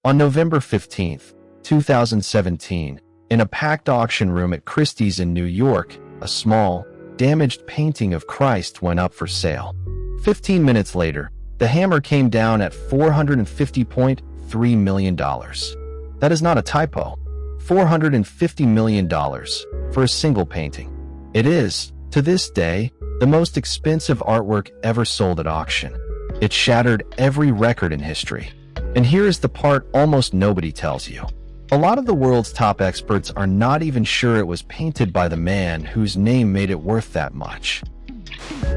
On November 15th, 2017, in a packed auction room at Christie's in New York, a small, damaged painting of Christ went up for sale. 15 minutes later, the hammer came down at $450.3 million. That is not a typo. $450 million for a single painting. It is, to this day, the most expensive artwork ever sold at auction. It shattered every record in history. And here is the part almost nobody tells you. A lot of the world's top experts are not even sure it was painted by the man whose name made it worth that much.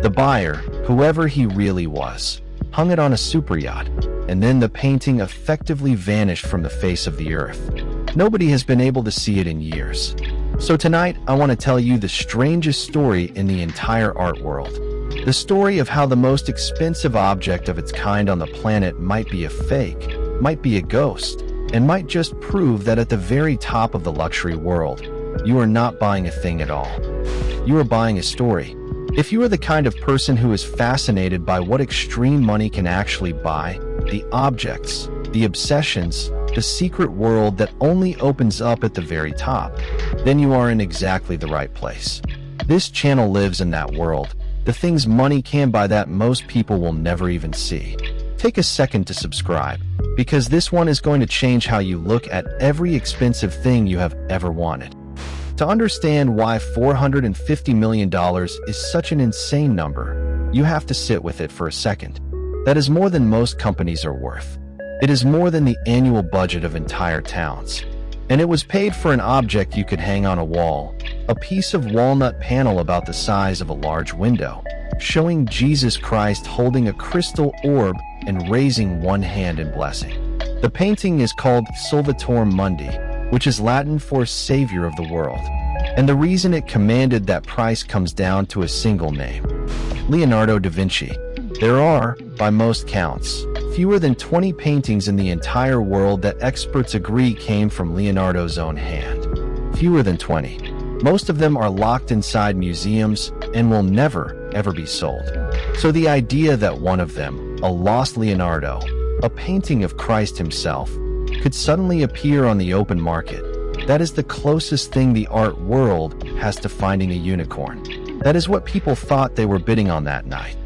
The buyer, whoever he really was, hung it on a super yacht, and then the painting effectively vanished from the face of the earth. Nobody has been able to see it in years. So tonight, I want to tell you the strangest story in the entire art world. The story of how the most expensive object of its kind on the planet might be a fake, might be a ghost, and might just prove that at the very top of the luxury world, you are not buying a thing at all. You are buying a story. If you are the kind of person who is fascinated by what extreme money can actually buy, the objects, the obsessions, the secret world that only opens up at the very top, then you are in exactly the right place. This channel lives in that world, the things money can buy that most people will never even see. Take a second to subscribe, because this one is going to change how you look at every expensive thing you have ever wanted. To understand why $450 million is such an insane number, you have to sit with it for a second. That is more than most companies are worth. It is more than the annual budget of entire towns. And it was paid for an object you could hang on a wall, a piece of walnut panel about the size of a large window, showing Jesus Christ holding a crystal orb and raising one hand in blessing. The painting is called Salvator Mundi, which is Latin for Savior of the World. And the reason it commanded that price comes down to a single name: Leonardo da Vinci. There are, by most counts, fewer than 20 paintings in the entire world that experts agree came from Leonardo's own hand. Fewer than 20. Most of them are locked inside museums and will never, ever be sold. So the idea that one of them, a lost Leonardo, a painting of Christ himself, could suddenly appear on the open market, that is the closest thing the art world has to finding a unicorn. That is what people thought they were bidding on that night.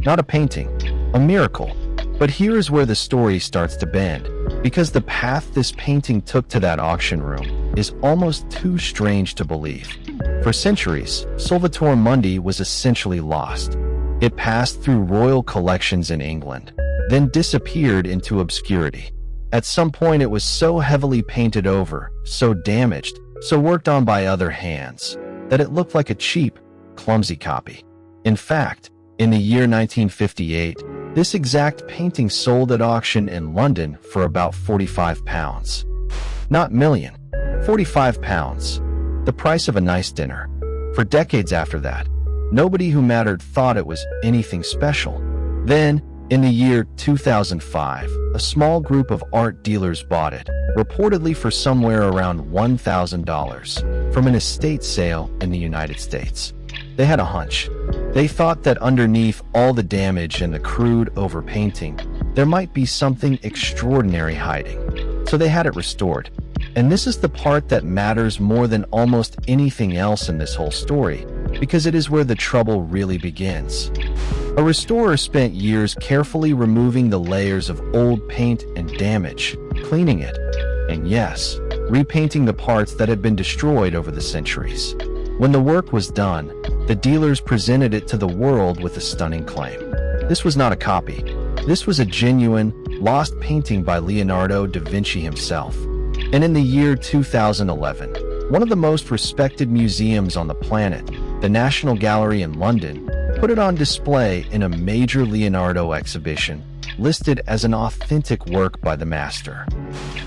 Not a painting, a miracle. But here is where the story starts to bend, because the path this painting took to that auction room is almost too strange to believe. For centuries, Salvator Mundi was essentially lost. It passed through royal collections in England, then disappeared into obscurity. At some point it was so heavily painted over, so damaged, so worked on by other hands, that it looked like a cheap, clumsy copy. In fact, in the year 1958, this exact painting sold at auction in London for about £45. Not million, £45. The price of a nice dinner. For decades after that, nobody who mattered thought it was anything special. Then, in the year 2005, a small group of art dealers bought it, reportedly for somewhere around $1,000, from an estate sale in the United States. They had a hunch. They thought that underneath all the damage and the crude overpainting, there might be something extraordinary hiding. So they had it restored. And this is the part that matters more than almost anything else in this whole story, because it is where the trouble really begins. A restorer spent years carefully removing the layers of old paint and damage, cleaning it, and yes, repainting the parts that had been destroyed over the centuries. When the work was done, the dealers presented it to the world with a stunning claim. This was not a copy. This was a genuine, lost painting by Leonardo da Vinci himself. And in the year 2011, one of the most respected museums on the planet, the National Gallery in London, put it on display in a major Leonardo exhibition, listed as an authentic work by the master.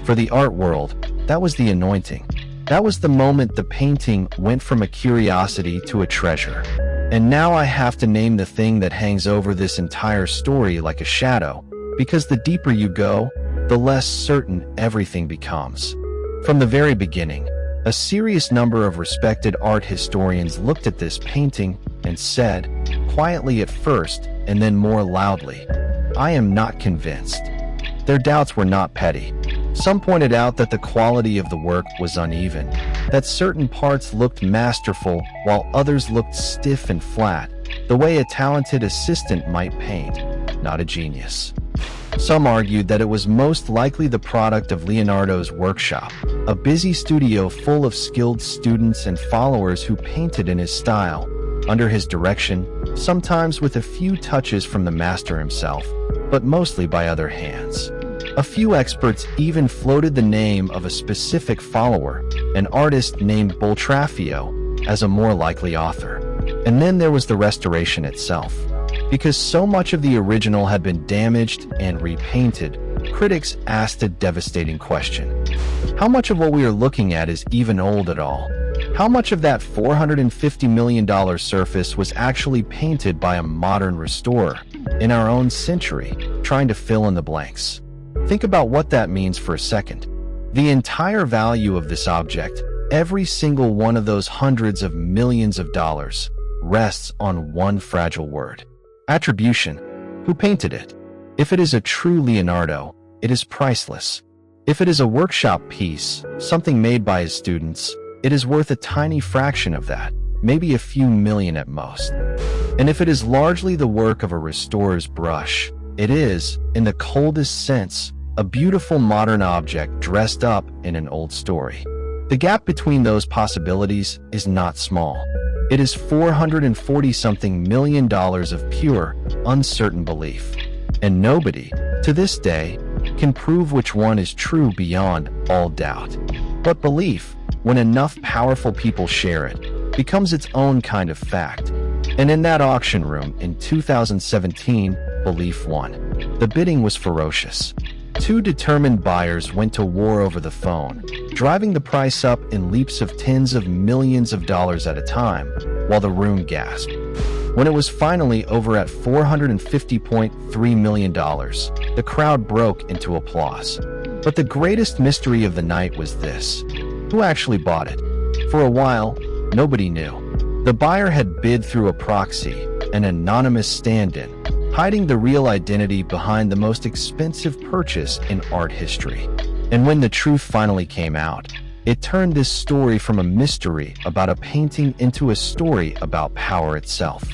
For the art world, that was the anointing. That was the moment the painting went from a curiosity to a treasure. And now I have to name the thing that hangs over this entire story like a shadow, because the deeper you go, the less certain everything becomes. From the very beginning, a serious number of respected art historians looked at this painting and said, quietly at first and then more loudly, "I am not convinced." Their doubts were not petty. Some pointed out that the quality of the work was uneven, that certain parts looked masterful while others looked stiff and flat, the way a talented assistant might paint, not a genius. Some argued that it was most likely the product of Leonardo's workshop, a busy studio full of skilled students and followers who painted in his style, under his direction, sometimes with a few touches from the master himself, but mostly by other hands. A few experts even floated the name of a specific follower, an artist named Boltraffio, as a more likely author. And then there was the restoration itself. Because so much of the original had been damaged and repainted, critics asked a devastating question. How much of what we are looking at is even old at all? How much of that $450 million surface was actually painted by a modern restorer, in our own century, trying to fill in the blanks? Think about what that means for a second. The entire value of this object, every single one of those hundreds of millions of dollars, rests on one fragile word. Attribution. Who painted it? If it is a true Leonardo, it is priceless. If it is a workshop piece, something made by his students, it is worth a tiny fraction of that, maybe a few million at most. And if it is largely the work of a restorer's brush, it is, in the coldest sense, a beautiful modern object dressed up in an old story. The gap between those possibilities is not small. It is $440-something million of pure, uncertain belief. And nobody, to this day, can prove which one is true beyond all doubt. But belief, when enough powerful people share it, becomes its own kind of fact. And in that auction room in 2017, belief won. The bidding was ferocious. Two determined buyers went to war over the phone, driving the price up in leaps of tens of millions of dollars at a time, while the room gasped. When it was finally over at $450.3 million, the crowd broke into applause. But the greatest mystery of the night was this: who actually bought it? For a while, nobody knew. The buyer had bid through a proxy, an anonymous stand-in, hiding the real identity behind the most expensive purchase in art history. And when the truth finally came out, it turned this story from a mystery about a painting into a story about power itself.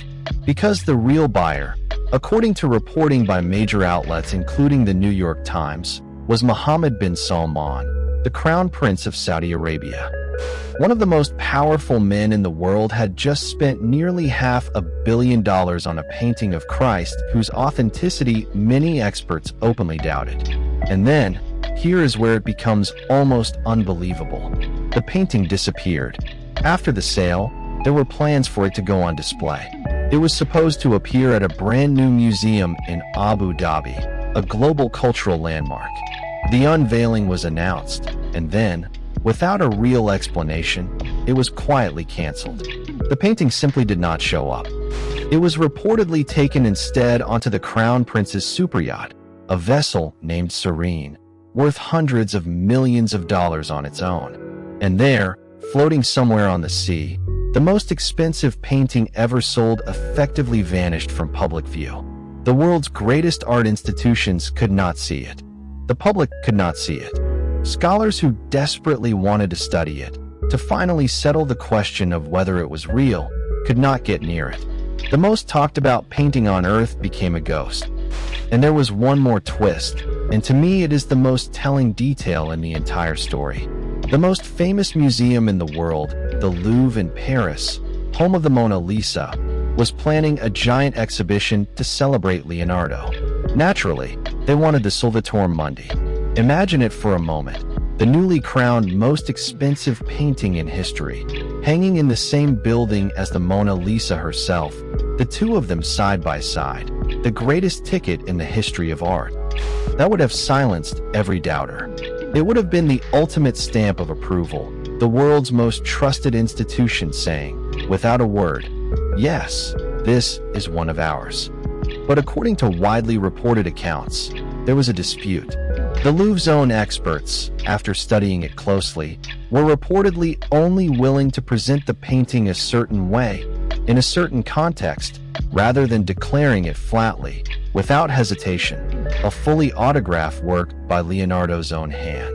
Because the real buyer, according to reporting by major outlets including the New York Times, was Mohammed bin Salman, the Crown Prince of Saudi Arabia. One of the most powerful men in the world had just spent nearly $500 million on a painting of Christ whose authenticity many experts openly doubted. And then, here is where it becomes almost unbelievable. The painting disappeared. After the sale, there were plans for it to go on display. It was supposed to appear at a brand new museum in Abu Dhabi, a global cultural landmark. The unveiling was announced, and then, without a real explanation, it was quietly canceled. The painting simply did not show up. It was reportedly taken instead onto the Crown Prince's superyacht, a vessel named Serene, worth hundreds of millions of dollars on its own. And there, floating somewhere on the sea, the most expensive painting ever sold effectively vanished from public view. The world's greatest art institutions could not see it. The public could not see it. Scholars who desperately wanted to study it, to finally settle the question of whether it was real, could not get near it. The most talked about painting on Earth became a ghost. And there was one more twist, and to me it is the most telling detail in the entire story. The most famous museum in the world, the Louvre in Paris, home of the Mona Lisa, was planning a giant exhibition to celebrate Leonardo. Naturally, they wanted the Salvator Mundi. Imagine it for a moment, the newly crowned most expensive painting in history, hanging in the same building as the Mona Lisa herself, the two of them side by side, the greatest ticket in the history of art. That would have silenced every doubter. It would have been the ultimate stamp of approval, the world's most trusted institution saying, without a word, yes, this is one of ours. But according to widely reported accounts, there was a dispute. The Louvre's own experts, after studying it closely, were reportedly only willing to present the painting a certain way, in a certain context, rather than declaring it flatly, without hesitation, a fully autographed work by Leonardo's own hand.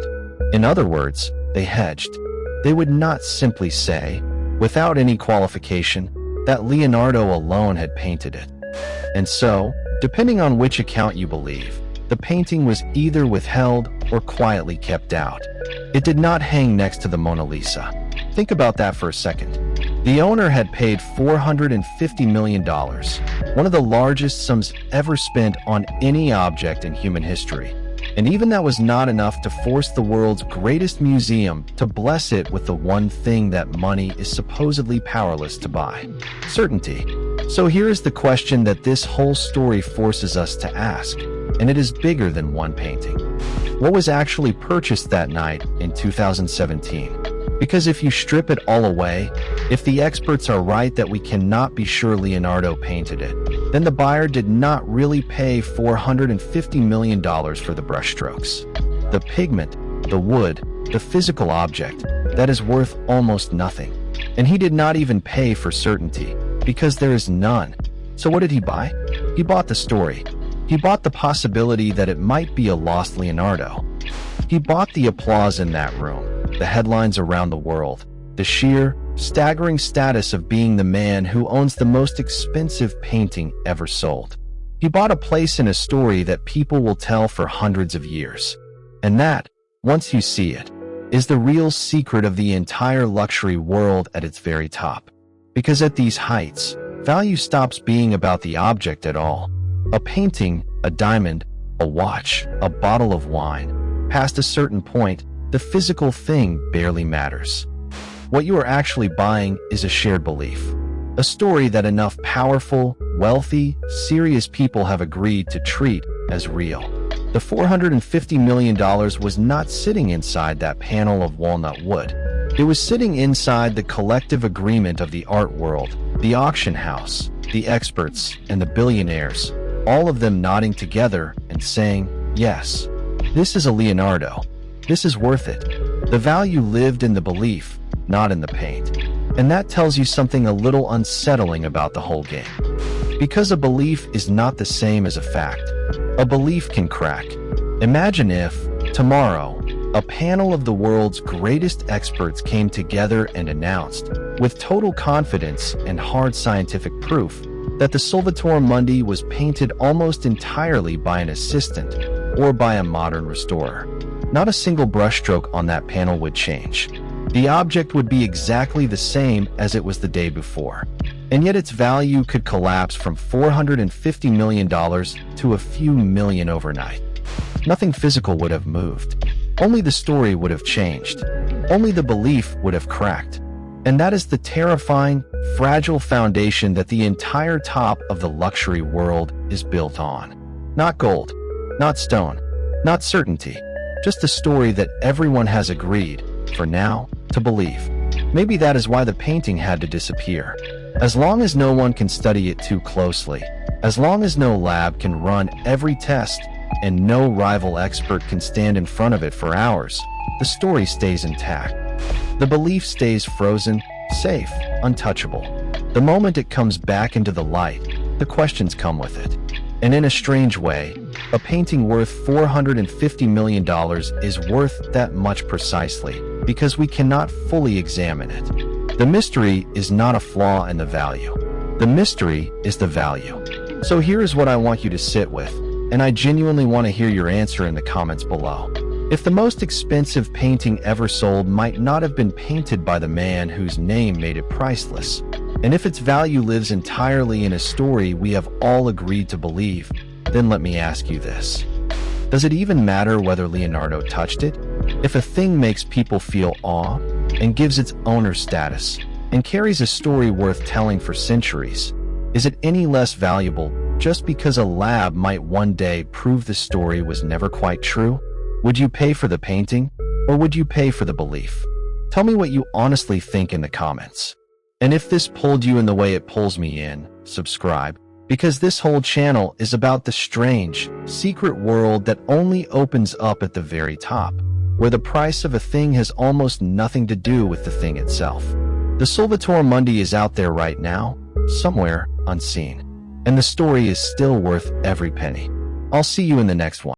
In other words, they hedged. They would not simply say, without any qualification, that Leonardo alone had painted it. And so, depending on which account you believe, the painting was either withheld or quietly kept out. It did not hang next to the Mona Lisa. Think about that for a second. The owner had paid $450 million, one of the largest sums ever spent on any object in human history. And even that was not enough to force the world's greatest museum to bless it with the one thing that money is supposedly powerless to buy: certainty. So here is the question that this whole story forces us to ask, and it is bigger than one painting. What was actually purchased that night in 2017? Because if you strip it all away, if the experts are right that we cannot be sure Leonardo painted it, then the buyer did not really pay $450 million for the brushstrokes. The pigment, the wood, the physical object, that is worth almost nothing. And he did not even pay for certainty, because there is none. So what did he buy? He bought the story. He bought the possibility that it might be a lost Leonardo. He bought the applause in that room, the headlines around the world, the sheer, staggering status of being the man who owns the most expensive painting ever sold. He bought a place in a story that people will tell for hundreds of years. And that, once you see it, is the real secret of the entire luxury world at its very top. Because at these heights, value stops being about the object at all. A painting, a diamond, a watch, a bottle of wine. Past a certain point, the physical thing barely matters. What you are actually buying is a shared belief. A story that enough powerful, wealthy, serious people have agreed to treat as real. The $450 million was not sitting inside that panel of walnut wood. It was sitting inside the collective agreement of the art world, the auction house, the experts, and the billionaires, all of them nodding together and saying, yes, this is a Leonardo. This is worth it. The value lived in the belief, not in the paint. And that tells you something a little unsettling about the whole game. Because a belief is not the same as a fact. A belief can crack. Imagine if, tomorrow, a panel of the world's greatest experts came together and announced, with total confidence and hard scientific proof, that the Salvator Mundi was painted almost entirely by an assistant or by a modern restorer. Not a single brushstroke on that panel would change. The object would be exactly the same as it was the day before. And yet its value could collapse from $450 million to a few million overnight. Nothing physical would have moved. Only the story would have changed. Only the belief would have cracked. And that is the terrifying, fragile foundation that the entire top of the luxury world is built on. Not gold, not stone, not certainty, just a story that everyone has agreed, for now, to believe. Maybe that is why the painting had to disappear. As long as no one can study it too closely, as long as no lab can run every test, and no rival expert can stand in front of it for hours, the story stays intact. The belief stays frozen, safe, untouchable. The moment it comes back into the light, the questions come with it. And in a strange way, a painting worth $450 million is worth that much precisely because we cannot fully examine it. The mystery is not a flaw in the value. The mystery is the value. So here is what I want you to sit with, and I genuinely want to hear your answer in the comments below. If the most expensive painting ever sold might not have been painted by the man whose name made it priceless, and if its value lives entirely in a story we have all agreed to believe, then let me ask you this. Does it even matter whether Leonardo touched it? If a thing makes people feel awe, and gives its owner status, and carries a story worth telling for centuries, is it any less valuable just because a lab might one day prove the story was never quite true? Would you pay for the painting, or would you pay for the belief? Tell me what you honestly think in the comments. And if this pulled you in the way it pulls me in, subscribe, because this whole channel is about the strange, secret world that only opens up at the very top, where the price of a thing has almost nothing to do with the thing itself. The Salvator Mundi is out there right now, somewhere unseen. and the story is still worth every penny. I'll see you in the next one.